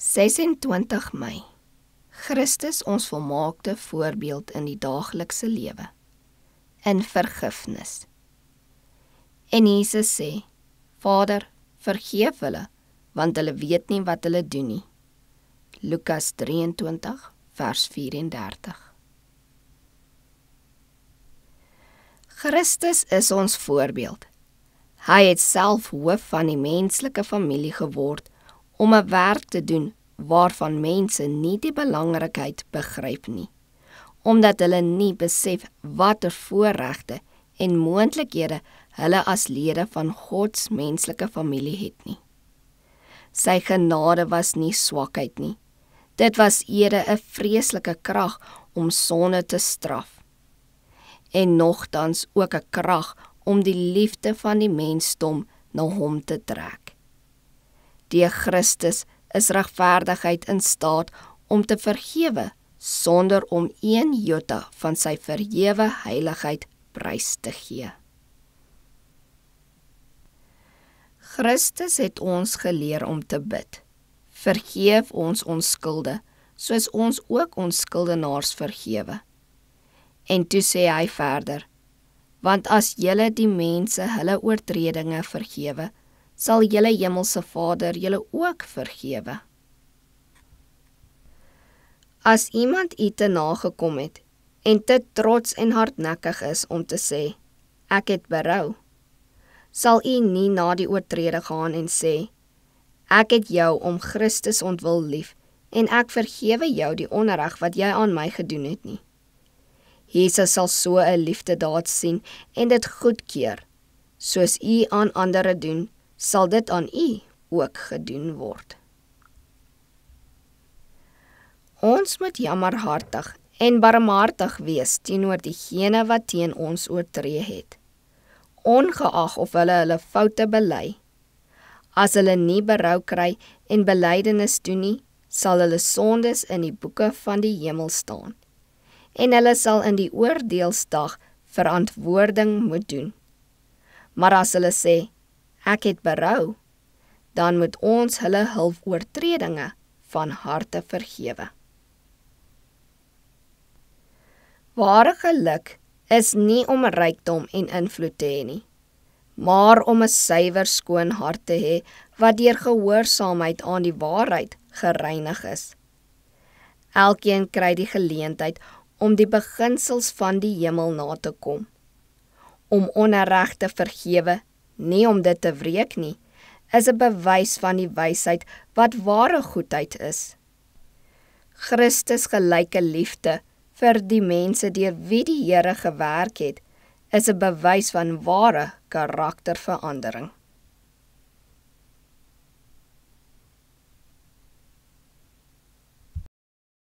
26 Mei. Christus ons volmaakte voorbeeld in die daaglikse lewe, in vergifnis. En Jesus sê, Vader, vergeef hulle, want hulle weet nie wat hulle doen nie. Lukas 23, vers 34. Christus is ons voorbeeld. Hy het self hoof van die menslike familie geword om 'n werk te doen waarvan mense nie die belangrikheid begryp nie, omdat hulle nie besef watter voorregte en moontlikhede hulle as lede van God se menslike familie het nie. Sy genade was nie swakheid nie. Dit was eerder 'n vreeslike krag om sonde te straf. En nogtans ook 'n krag om die liefde van die mensdom na hom te trek. Deur Christus is regverdigheid in staat om te vergewe sonder om een jota van sy verhewe heiligheid prys te gee. Christus het ons geleer om te bid. Vergeef ons skulde, soos ons ook ons skuldenaars vergewe. En toe sê hy verder, want as julle die mense hulle oortredinge vergewe, sal julle hemelse Vader julle ook vergewe. As iemand u te nagekom het, en te trots en hardnekkig is om te sê, ek het berou, sal u nie na die oortreder gaan en sê, ek het jou om Christus ontwil lief, en ek vergewe jou die onreg wat jy aan my gedoen het nie. Jesus sal so 'n liefdedaad sien en dit goedkeur. Soos u aan ander doen, sal dit aan u ook gedoen word. Ons moet jammerhartig en barmhartig wees teenoor diegene wat teen ons oortree het, ongeag of hulle foute bely. As hulle nie berou kry en belydenis doen nie, sal hulle sondes in die boeke van die hemel staan, en hulle sal in die oordeelsdag verantwoording moet doen. Maar as hulle sê, ek het berou, dan moet ons hulle hul oortredinge van harte vergewe. Ware geluk is nie om rykdom en invloed te hê nie, maar om 'n suiwer skoon hart te hê wat deur gehoorsaamheid aan die waarheid gereinig is. Elkeen kry die geleentheid om die beginsels van die hemel na te kom. Om onreg te vergewe, nie om dit te wreek nie, is 'n bewys van die wysheid wat ware goedheid is. Christus gelyke liefde vir die mense deur wie die Here gewerk het, is 'n bewys van ware karakterverandering.